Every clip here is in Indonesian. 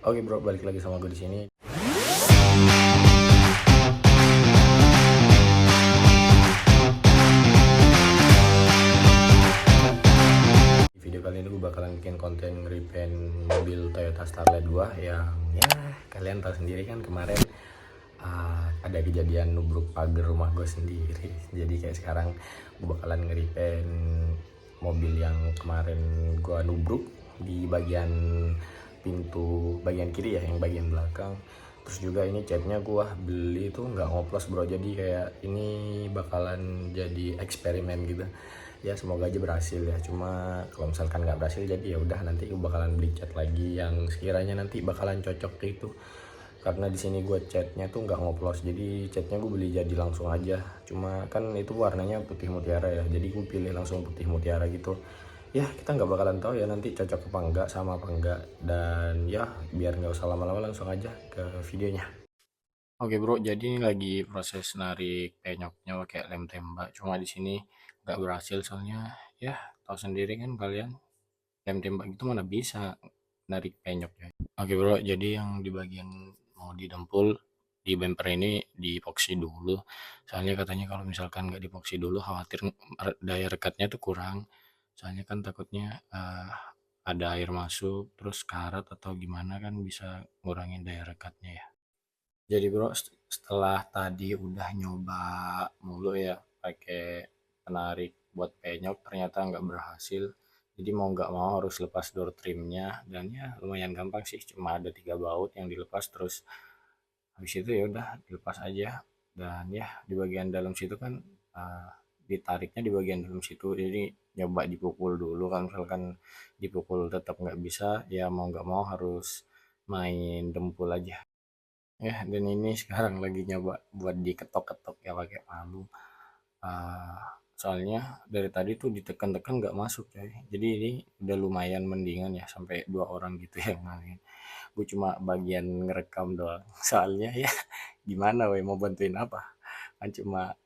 Oke bro, balik lagi sama gue di sini. Di video kali ini gue bakalan bikin konten repaint mobil Toyota Starlet 2 yang ya kalian tahu sendiri kan kemarin ada kejadian nubruk pagar rumah gue sendiri. Jadi kayak sekarang gue bakalan nge-repaint mobil yang kemarin gue nubruk di bagian pintu bagian kiri ya, yang bagian belakang. Terus juga ini catnya gua beli tuh nggak ngoplos bro, jadi kayak ini bakalan jadi eksperimen gitu ya, semoga aja berhasil ya. Cuma kalau misalkan nggak berhasil jadi ya udah, nanti gua bakalan beli cat lagi yang sekiranya nanti bakalan cocok gitu, karena di sini gue catnya tuh nggak ngoplos, jadi catnya gue beli jadi langsung aja. Cuma kan itu warnanya putih mutiara ya, jadi gue pilih langsung putih mutiara gitu ya. Kita nggak bakalan tahu ya nanti cocok apa enggak sama apa enggak. Dan ya biar nggak usah lama-lama, langsung aja ke videonya. Oke bro, jadi ini lagi proses narik penyoknya pakai lem tembak. Cuma di sini nggak berhasil soalnya ya tahu sendiri kan kalian, lem tembak itu mana bisa narik penyoknya. Oke bro, jadi yang di bagian mau didempul di bumper ini dipoksi dulu. Soalnya katanya kalau misalkan nggak dipoksi dulu khawatir daya rekatnya tuh kurang. Soalnya kan takutnya ada air masuk terus karat atau gimana, kan bisa ngurangin daya rekatnya ya. Jadi bro, setelah tadi udah nyoba mulu ya pakai penarik buat penyok, ternyata nggak berhasil. Jadi mau nggak mau harus lepas door trimnya, dan ya lumayan gampang sih, cuma ada 3 baut yang dilepas. Terus habis itu ya udah dilepas aja. Dan ya di bagian dalam situ kan uh, ditariknya di bagian dalam situ, jadi nyoba dipukul dulu. Kan misalkan dipukul tetap nggak bisa, ya mau nggak mau harus main dempul aja ya. Dan ini sekarang lagi nyoba buat diketok-ketok ya pakai palu. Ah, soalnya dari tadi tuh ditekan-tekan nggak masuk coy. Jadi ini udah lumayan mendingan ya, sampai 2 orang gitu yang main. Gue cuma bagian ngerekam doang. Soalnya ya gimana weh, mau bantuin apa? Kan cuma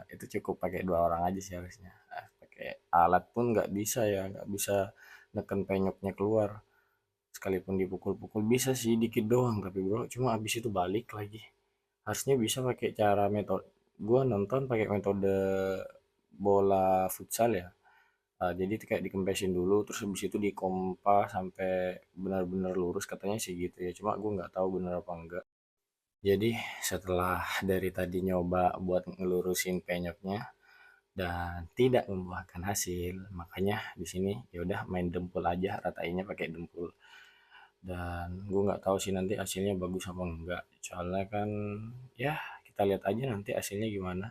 itu cukup pakai 2 orang aja sih harusnya. Pakai alat pun nggak bisa ya, nggak bisa neken penyoknya keluar. Sekalipun dipukul-pukul bisa sih dikit doang, tapi bro cuma abis itu balik lagi. Harusnya bisa pakai cara metode, gua nonton pakai metode bola futsal ya. Jadi kayak dikempesin dulu terus habis itu dikompa sampai benar-benar lurus, katanya sih gitu ya. Cuma gue nggak tahu benar apa enggak. Jadi setelah dari tadi nyoba buat ngelurusin penyoknya dan tidak membuahkan hasil, makanya di sini ya udah main dempul aja, ratainnya pakai dempul. Dan gue nggak tahu sih nanti hasilnya bagus apa enggak, soalnya kan ya kita lihat aja nanti hasilnya gimana.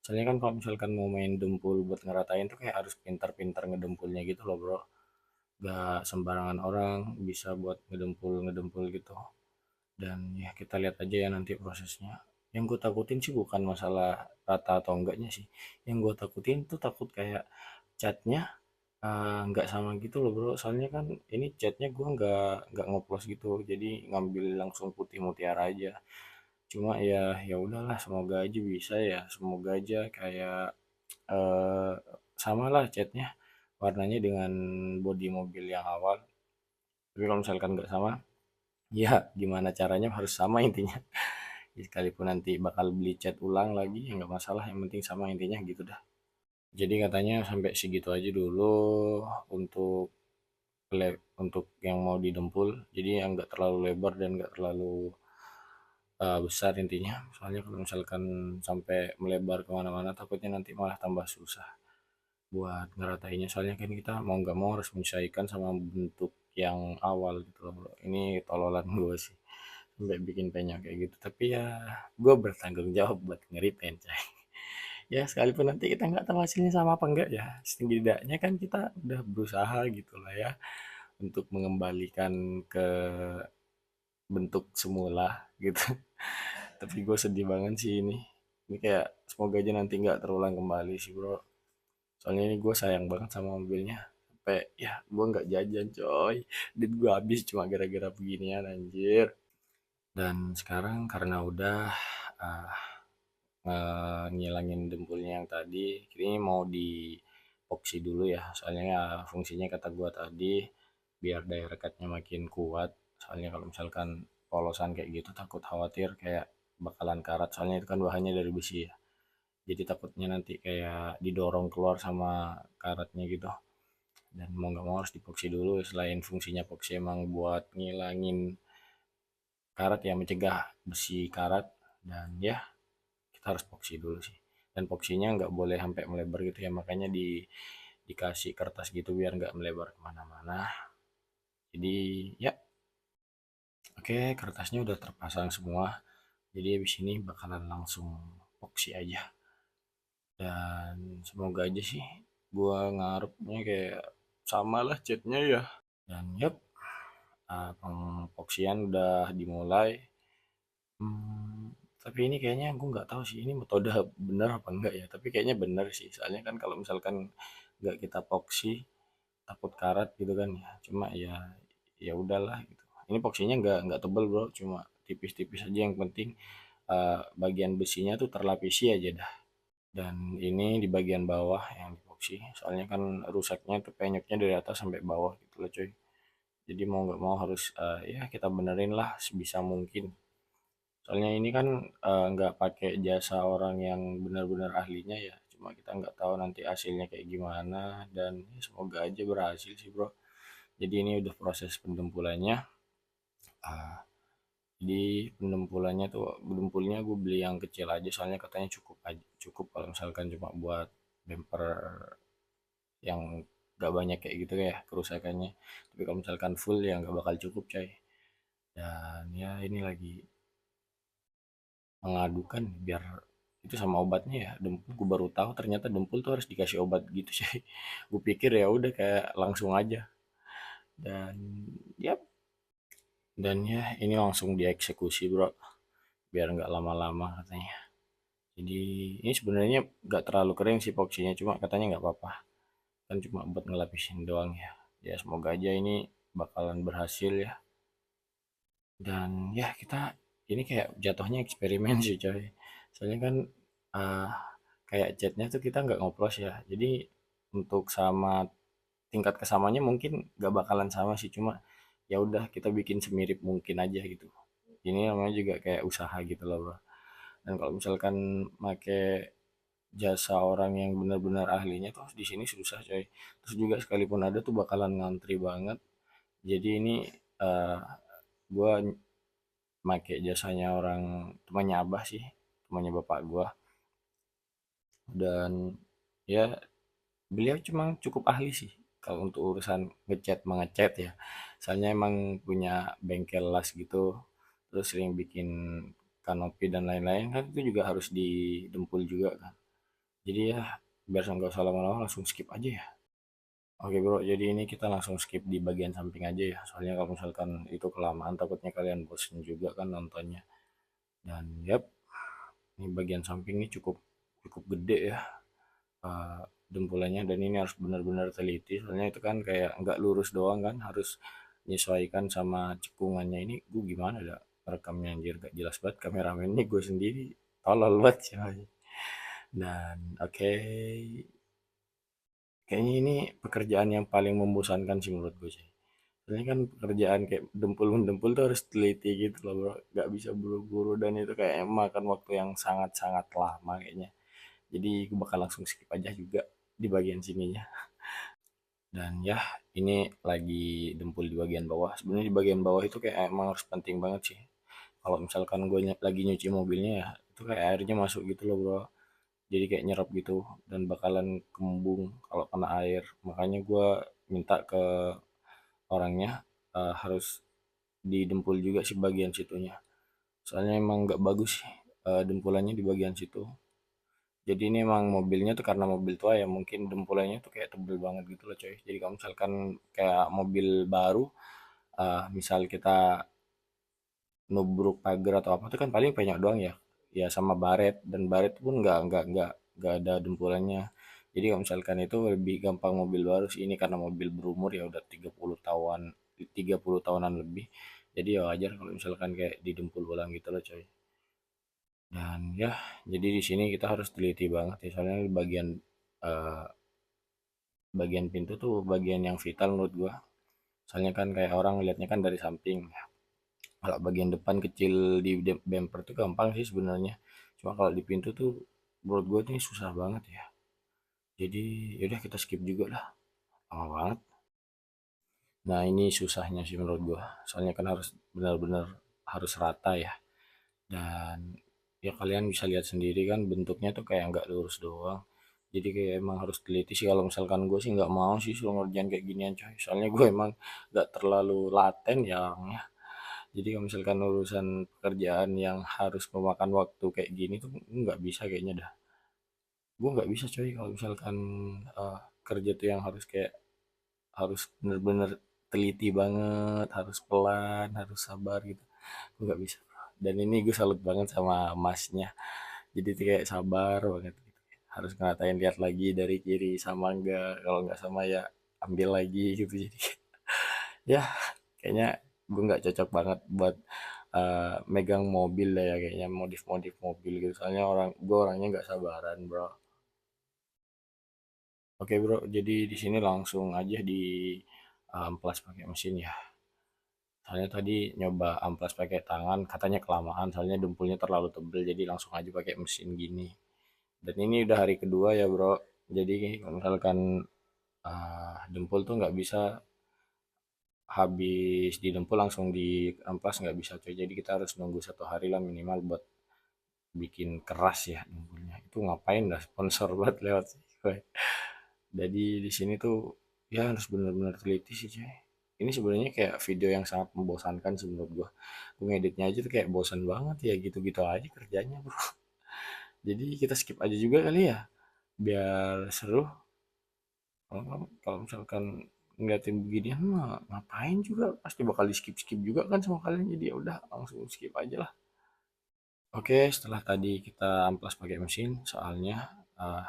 Soalnya kan kalau misalkan mau main dempul buat ngeratain tuh kayak harus pintar-pintar ngedempulnya gitu loh bro, gak sembarangan orang bisa buat ngedempul ngedempul gitu. Dan ya kita lihat aja ya nanti prosesnya. Yang gue takutin sih bukan masalah rata atau enggaknya sih, yang gue takutin tuh takut kayak catnya nggak sama gitu loh bro. Soalnya kan ini catnya gue nggak ngoplos gitu, jadi ngambil langsung putih mutiara aja. Cuma ya udahlah, semoga aja bisa ya, semoga aja kayak eh, sama lah catnya warnanya dengan bodi mobil yang awal. Tapi kalau misalkan nggak sama, ya gimana caranya harus sama intinya. Ya, sekalipun nanti bakal beli cat ulang lagi ya nggak masalah, yang penting sama intinya gitu dah. Jadi katanya sampai segitu aja dulu untuk untuk yang mau didempul, jadi yang nggak terlalu lebar dan nggak terlalu besar intinya. Soalnya kalau misalkan sampai melebar kemana-mana takutnya nanti malah tambah susah buat ngeratainnya. Soalnya kan kita mau nggak mau harus menyesuaikan sama bentuk yang awal gitu loh bro. Ini tololan gue sih sampai bikin penyok kayak gitu, tapi ya gue bertanggung jawab buat ngeritain coy. Ya sekalipun nanti kita nggak tahu hasilnya sama apa enggak, ya setidaknya kan kita udah berusaha gitu lah ya untuk mengembalikan ke bentuk semula gitu. Tapi gue sedih banget sih ini kayak semoga aja nanti nggak terulang kembali sih bro. Soalnya ini gue sayang banget sama mobilnya, sampai ya gue nggak jajan coy, duit gue habis cuma gara-gara beginian anjir. Dan sekarang karena udah uh, ngilangin dempulnya yang tadi, ini mau di epoxy dulu ya. Soalnya ya fungsinya kata gue tadi biar daya rekatnya makin kuat, Soalnya kalau misalkan polosan kayak gitu takut khawatir kayak bakalan karat, soalnya itu kan bahannya dari besi ya. Jadi takutnya nanti kayak didorong keluar sama karatnya gitu. Dan mau nggak mau harus dipoksi dulu, selain fungsinya poksi emang buat ngilangin karat ya, mencegah besi karat, dan ya kita harus poksi dulu sih. Dan poksinya nggak boleh sampai melebar gitu ya, makanya dikasih kertas gitu biar nggak melebar kemana-mana. Jadi ya oke, kertasnya udah terpasang semua, jadi habis ini bakalan langsung poksi aja. Dan semoga aja sih, gua ngarepnya kayak sama lah catnya ya. Dan yap, pengpoksian udah dimulai. Tapi ini kayaknya gue nggak tahu sih ini metode benar apa enggak ya. Tapi kayaknya benar sih. Soalnya kan kalau misalkan nggak kita poksi takut karat gitu kan ya. Cuma ya ya udahlah gitu. Ini poksinya nggak tebel bro, cuma tipis-tipis aja, yang penting bagian besinya tuh terlapisi aja dah. Dan ini di bagian bawah yang dipoksi. Soalnya kan rusaknya tuh penyoknya dari atas sampai bawah gitu loh coy. Jadi mau nggak mau harus ya kita benerin lah sebisa mungkin. Soalnya ini kan nggak pakai jasa orang yang benar-benar ahlinya ya. Cuma kita nggak tahu nanti hasilnya kayak gimana, dan ya semoga aja berhasil sih bro. Jadi ini udah proses pendempulannya. Ah, jadi pendempulannya tuh, dempulnya gue beli yang kecil aja soalnya katanya cukup aja, cukup kalau misalkan cuma buat bumper yang gak banyak kayak gitu ya kerusakannya. Tapi kalau misalkan full ya nggak bakal cukup coy. Dan ya ini lagi mengadukan biar itu sama obatnya ya. Dempul gue baru tahu ternyata dempul tuh harus dikasih obat gitu sih. Gue pikir ya udah kayak langsung aja. Dan ya, dan ya ini langsung dieksekusi bro, biar nggak lama-lama katanya. Jadi ini sebenarnya nggak terlalu kering sih epoksinya, cuma katanya nggak apa-apa, kan cuma buat ngelapisin doang ya. Ya semoga aja ini bakalan berhasil ya. Dan ya kita ini kayak jatuhnya eksperimen sih coy. Soalnya kan uh, kayak chatnya tuh kita nggak ngoplos ya. Jadi untuk sama tingkat kesamanya mungkin nggak bakalan sama sih, cuma ya udah kita bikin semirip mungkin aja gitu. Ini namanya juga kayak usaha gitu loh bro. Dan kalau misalkan make jasa orang yang benar-benar ahlinya tuh di sini susah coy. Terus juga sekalipun ada tuh bakalan ngantri banget. Jadi ini uh, gue make jasanya orang temannya Abah sih, temannya bapak gua. Dan ya beliau cuma cukup ahli sih kalau untuk urusan ngecat mengecat ya. Soalnya emang punya bengkel las gitu, terus sering bikin kanopi dan lain-lain kan, itu juga harus didempul juga kan. Jadi ya biar nggak usah lama-lama, langsung skip aja ya. Oke bro, jadi ini kita langsung skip di bagian samping aja ya. Soalnya kalau misalkan itu kelamaan takutnya kalian bosen juga kan nontonnya. Dan yap, ini bagian samping ini cukup cukup gede ya, dempulannya, dan ini harus benar-benar teliti soalnya itu kan kayak nggak lurus doang kan, harus menyesuaikan sama cekungannya. Ini gue gimana ya rekamnya anjir, gak jelas banget, kameramennya gue sendiri tolol banget coy. Dan oke, kayaknya ini pekerjaan yang paling membosankan sih menurut gue sih. Soalnya kan pekerjaan kayak dempul mendempul tuh harus teliti gitu loh bro, nggak bisa buru-buru, dan itu kayak makan waktu yang sangat-sangat lama kayaknya. Jadi gue bakal langsung skip aja juga di bagian sininya. Dan ya ini lagi dempul di bagian bawah. Sebenarnya di bagian bawah itu kayak emang harus penting banget sih. Kalau misalkan gue lagi nyuci mobilnya ya, itu kayak airnya masuk gitu loh bro. Jadi kayak nyerap gitu dan bakalan kembung kalau kena air. Makanya gue minta ke orangnya harus didempul juga sih bagian situnya. Soalnya emang nggak bagus sih dempulannya di bagian situ. Jadi ini emang mobilnya tuh karena mobil tua ya, mungkin dempulannya tuh kayak tebel banget gitu loh coy. Jadi kalau misalkan kayak mobil baru, misal kita nubruk pagar atau apa tuh kan paling penyok doang ya, ya sama baret, dan baret pun nggak ada dempulannya. Jadi kalau misalkan itu lebih gampang mobil baru sih, ini karena mobil berumur ya udah 30 tahunan lebih. Jadi ya wajar kalau misalkan kayak didempul ulang gitu loh coy. Dan ya, jadi di sini kita harus teliti banget ya, soalnya di eh, bagian pintu tuh bagian yang vital menurut gua. Soalnya kan kayak orang lihatnya kan dari samping. Kalau bagian depan kecil di bumper tuh gampang sih sebenarnya, cuma kalau di pintu tuh menurut gue nih susah banget ya. Jadi yaudah kita skip juga lah, lama banget. Nah ini susahnya sih menurut gue, soalnya kan harus benar-benar harus rata ya. Dan ya kalian bisa lihat sendiri kan bentuknya tuh kayak nggak lurus doang. Jadi kayak emang harus teliti sih, kalau misalkan gue sih nggak mau sih suruh ngerjain kayak ginian coy. Soalnya gue emang nggak terlalu laten ya orangnya. Jadi kalau misalkan urusan pekerjaan yang harus memakan waktu kayak gini tuh nggak bisa kayaknya dah. Gue nggak bisa coy kalau misalkan eh, kerja tuh yang harus kayak harus bener-bener teliti banget, harus pelan, harus sabar gitu. Gue nggak bisa. Dan ini gue salut banget sama masnya. Jadi tuh kayak sabar banget gitu. Harus ngatain lihat lagi dari kiri sama enggak. Kalau nggak sama ya ambil lagi gitu. Jadi ya kayaknya gue nggak cocok banget buat megang mobil lah ya, kayaknya modif-modif mobil gitu. Soalnya gue orangnya nggak sabaran bro. Oke bro, jadi di sini langsung aja di amplas pakai mesin ya. Soalnya tadi nyoba amplas pakai tangan katanya kelamaan, soalnya dempulnya terlalu tebel, jadi langsung aja pakai mesin gini. Dan ini udah hari kedua ya bro. Jadi kalau misalkan dempul tuh nggak bisa habis di dempul langsung di amplas, nggak bisa coy. Jadi kita harus nunggu 1 hari lah minimal buat bikin keras ya dempulnya. Itu ngapain dah sponsor banget lewat sih. Jadi di sini tuh ya harus benar-benar teliti sih coy. Ini sebenarnya kayak video yang sangat membosankan sih menurut gua. Gua ngeditnya aja tuh kayak bosan banget ya, gitu-gitu aja kerjanya bro. Jadi kita skip aja juga kali ya biar seru. Kalau misalkan ngeliatin beginian mah ngapain juga, pasti bakal di skip skip juga kan sama kalian, jadi ya udah langsung skip aja lah. Oke, setelah tadi kita amplas pakai mesin, soalnya eh,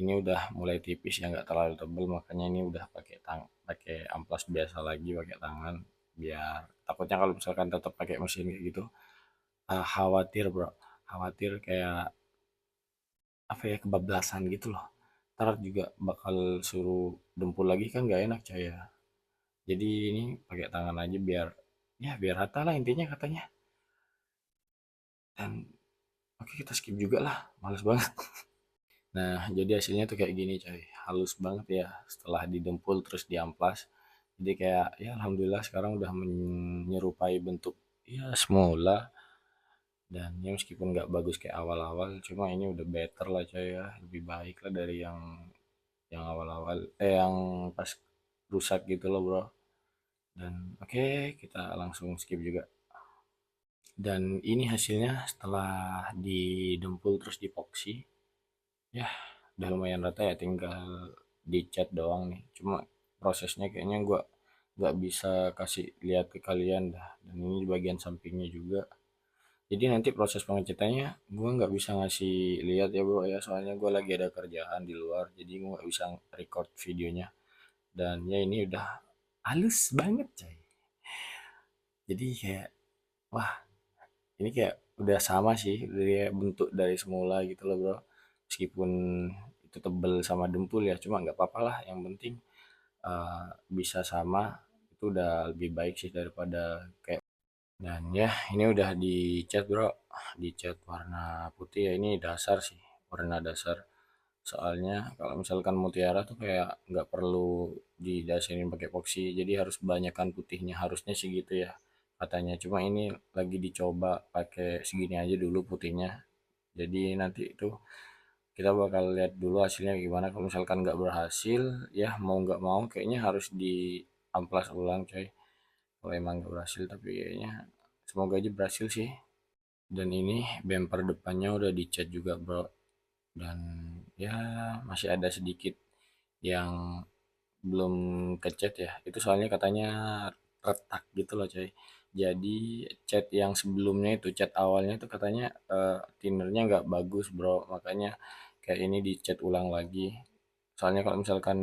ini udah mulai tipis ya, nggak terlalu tebel, makanya ini udah pakai amplas biasa lagi pakai tangan, biar takutnya kalau misalkan tetap pakai mesin kayak gitu, khawatir bro, khawatir kayak apa ya, kebablasan gitu loh. Ntar juga bakal suruh dempul lagi kan nggak enak coy ya. Jadi ini pakai tangan aja biar ya biar rata lah intinya katanya. Dan oke kita skip juga lah, males banget. Nah jadi hasilnya tuh kayak gini coy, halus banget ya setelah didempul terus diamplas. Jadi kayak ya alhamdulillah sekarang udah menyerupai bentuk ya semula. Dan ya meskipun nggak bagus kayak awal-awal, cuma ini udah better lah coy ya, lebih baik lah dari yang awal-awal yang pas rusak gitu loh bro. Dan oke kita langsung skip juga. Dan ini hasilnya setelah didempul terus dipoksi. Ya, udah lumayan rata ya, tinggal dicat doang nih. Cuma prosesnya kayaknya gua nggak bisa kasih lihat ke kalian dah. Dan ini di bagian sampingnya juga. Jadi nanti proses pengecatannya gua nggak bisa ngasih lihat ya bro ya, soalnya gua lagi ada kerjaan di luar. Jadi gua nggak bisa record videonya. Dan ya ini udah halus banget coy. Jadi kayak wah ini kayak udah sama sih dari bentuk dari semula gitu loh bro, meskipun itu tebel sama dempul ya, cuma nggak apa-apa lah, yang penting bisa sama, itu udah lebih baik sih daripada kayak. Dan ya ini udah dicat bro, dicat warna putih ya, ini dasar sih, warna dasar. Soalnya kalau misalkan mutiara tuh kayak nggak perlu didasarin pakai epoxy, jadi harus banyakkan putihnya, harusnya sih gitu ya katanya. Cuma ini lagi dicoba pakai segini aja dulu putihnya. Jadi nanti itu kita bakal lihat dulu hasilnya gimana. Kalau misalkan nggak berhasil, ya mau nggak mau kayaknya harus di amplas ulang coy. Kalau emang nggak berhasil, tapi kayaknya semoga aja berhasil sih. Dan ini bumper depannya udah dicat juga bro. Dan ya masih ada sedikit yang belum kecat ya, itu soalnya katanya retak gitu loh coy. Jadi cat yang sebelumnya itu, cat awalnya itu katanya tinernya nggak bagus bro, makanya kayak ini dicat ulang lagi. Soalnya kalau misalkan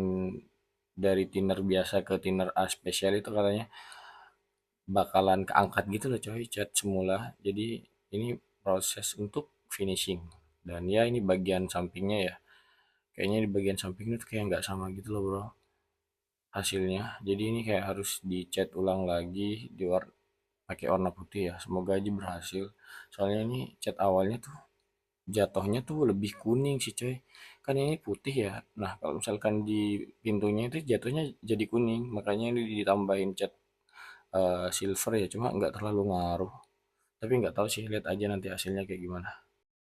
dari thinner biasa ke thinner A spesial itu katanya bakalan keangkat gitu loh coy cat semula. Jadi ini proses untuk finishing. Dan ya ini bagian sampingnya ya, kayaknya di bagian sampingnya tuh kayak nggak sama gitu loh bro hasilnya. Jadi ini kayak harus dicat ulang lagi, pakai warna putih ya. Semoga aja berhasil. Soalnya ini cat awalnya tuh jatuhnya tuh lebih kuning sih coy. Kan ini putih ya. Nah kalau misalkan di pintunya itu jatuhnya jadi kuning. Makanya ini ditambahin cat silver ya. Cuma nggak terlalu ngaruh. Tapi nggak tahu sih. Lihat aja nanti hasilnya kayak gimana.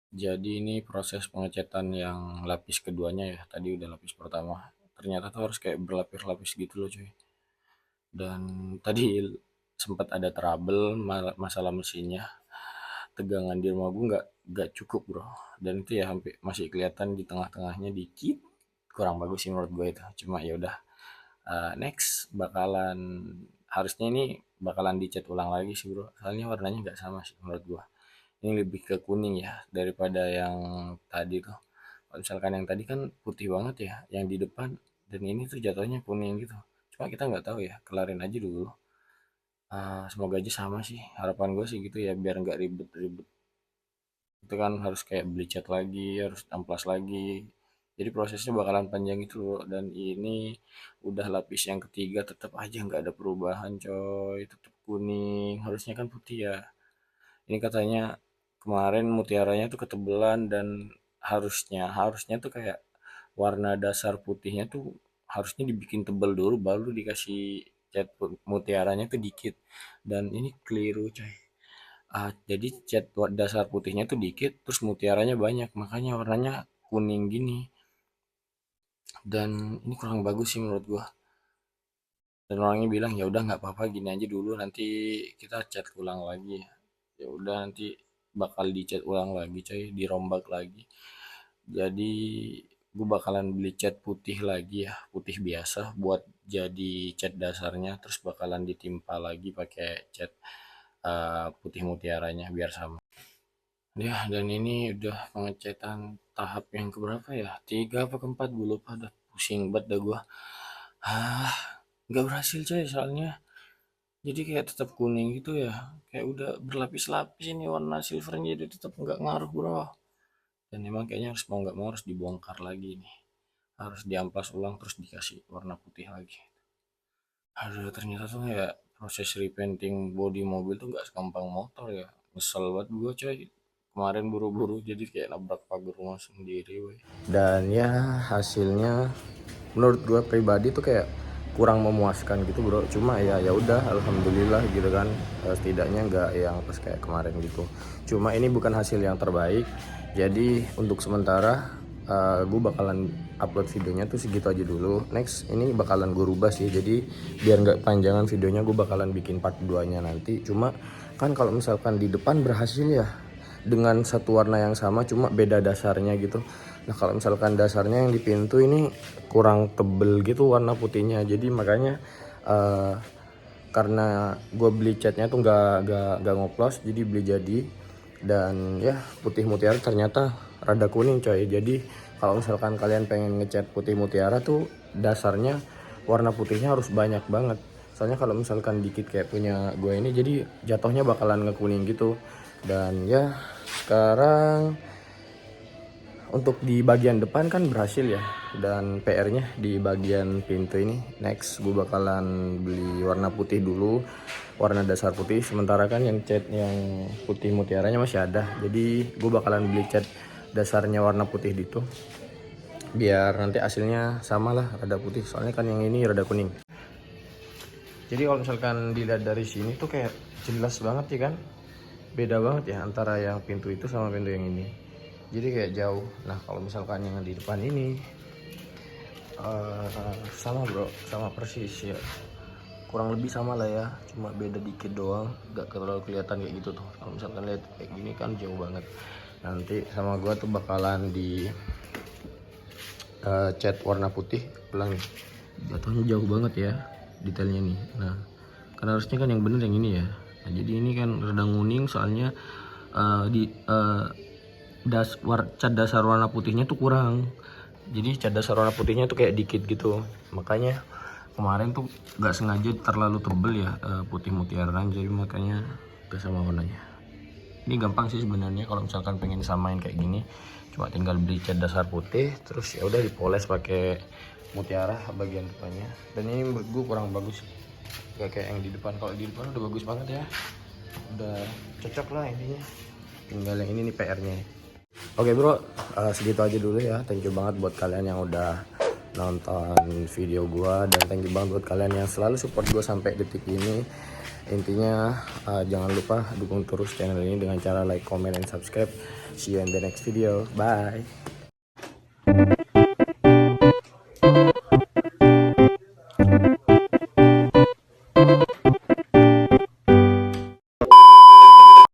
Jadi ini proses pengecatan yang lapis keduanya ya. Tadi udah lapis pertama. Ternyata tuh harus kayak berlapis-lapis gitu loh cuy. Dan tadi sempat ada trouble masalah mesinnya. Tegangan di rumah gue nggak cukup bro. Dan itu ya hampir masih kelihatan di tengah-tengahnya dikit. Kurang bagus sih menurut gue itu. Cuma ya udah, next bakalan harusnya ini bakalan dicat ulang lagi sih bro. Soalnya warnanya nggak sama sih menurut gue. Ini lebih ke kuning ya daripada yang tadi tuh. Kalau misalkan yang tadi kan putih banget ya, yang di depan, dan ini tuh jatuhnya kuning gitu. Cuma kita nggak tahu ya, kelarin aja dulu. Semoga aja sama sih, harapan gue sih gitu ya, biar nggak ribet-ribet. Itu kan harus kayak beli cat lagi, harus amplas lagi. Jadi prosesnya bakalan panjang itu loh. Dan ini udah lapis yang ketiga, tetap aja nggak ada perubahan coy, tetap kuning. Harusnya kan putih ya. Ini katanya kemarin mutiaranya tuh ketebelan dan harusnya harusnya tuh kayak warna dasar putihnya tuh harusnya dibikin tebel dulu baru dikasih cat mutiaranya tuh dikit. Dan ini keliru coy. Jadi cat dasar putihnya tuh dikit terus mutiaranya banyak makanya warnanya kuning gini. Dan ini kurang bagus sih menurut gua. Dan orangnya bilang ya udah nggak apa-apa gini aja dulu nanti kita cat ulang lagi. Ya udah nanti bakal dicat ulang lagi coy, dirombak lagi. Jadi gue bakalan beli cat putih lagi ya, putih biasa buat jadi cat dasarnya, terus bakalan ditimpa lagi pakai cat putih mutiaranya biar sama. Ya, dan ini udah pengecatan tahap yang keberapa ya? Tiga apa keempat gue lupa, dah pusing banget dah gue. Ah, nggak berhasil coy soalnya. Jadi kayak tetap kuning gitu ya. Kayak udah berlapis-lapis ini warna silvernya jadi tetap nggak ngaruh bro. Dan emang kayaknya harus mau nggak mau harus dibongkar lagi nih. Harus diamplas ulang terus dikasih warna putih lagi. Aduh ternyata tuh ya proses repainting body mobil tuh nggak segampang motor ya. Nyesel banget gue coy. Kemarin buru-buru jadi kayak nabrak pagar rumah sendiri woy. Dan ya hasilnya menurut gue pribadi tuh kayak kurang memuaskan gitu bro. Cuma ya udah alhamdulillah gitu kan. Setidaknya nggak yang pas kayak kemarin gitu. Cuma ini bukan hasil yang terbaik. Jadi untuk sementara gue bakalan upload videonya tuh segitu aja dulu. Next ini bakalan gue rubah sih. Jadi biar nggak panjangan videonya gue bakalan bikin part 2 nya nanti. Cuma kan kalau misalkan di depan berhasil ya dengan satu warna yang sama cuma beda dasarnya gitu. Nah kalau misalkan dasarnya yang di pintu ini kurang tebel gitu warna putihnya, jadi makanya karena gue beli catnya tuh nggak ngoplos jadi beli jadi. Dan ya putih mutiara ternyata rada kuning coy. Jadi kalau misalkan kalian pengen ngecat putih mutiara tuh dasarnya warna putihnya harus banyak banget. Soalnya kalau misalkan dikit kayak punya gue ini jadi jatuhnya bakalan ngekuning gitu. Dan ya sekarang untuk di bagian depan kan berhasil ya. Dan PR-nya di bagian pintu ini. Next gue bakalan beli warna putih dulu, warna dasar putih. Sementara kan yang cat yang putih mutiaranya masih ada. Jadi gue bakalan beli cat dasarnya warna putih gitu. Biar nanti hasilnya sama lah rada putih. Soalnya kan yang ini rada kuning. Jadi kalau misalkan dilihat dari sini tuh kayak jelas banget sih kan. Beda banget ya antara yang pintu itu sama pintu yang ini. Jadi kayak jauh. Nah kalau misalkan yang di depan ini sama bro, sama persis ya, kurang lebih sama lah ya, cuma beda dikit doang, gak terlalu kelihatan kayak gitu tuh. Kalau misalkan lihat kayak gini kan jauh banget. Nanti sama gua tuh bakalan di cat warna putih ulang nih. Jatuhnya jauh banget ya detailnya nih. Nah kan harusnya kan yang bener yang ini ya. Nah, jadi ini kan rada nguning soalnya cat dasar warna putihnya tuh kurang. Jadi cat dasar warna putihnya tuh kayak dikit gitu. Makanya kemarin tuh gak sengaja terlalu tebel ya putih mutiara, jadi makanya gak sama warnanya. Ini gampang sih sebenarnya kalau misalkan pengen samain kayak gini, cuma tinggal beli cat dasar putih terus ya udah dipoles pakai mutiara bagian depannya. Dan ini menurut gue kurang bagus, gak kayak yang di depan. Kalau di depan udah bagus banget ya. udah cocok lah intinya. Tinggal yang ini nih PR-nya. Oke bro, segitu aja dulu ya. Thank you banget buat kalian yang udah nonton video gua, dan thank you banget buat kalian yang selalu support gua sampai detik ini. Intinya jangan lupa dukung terus channel ini dengan cara like, comment, dan subscribe. See you in the next video. Bye.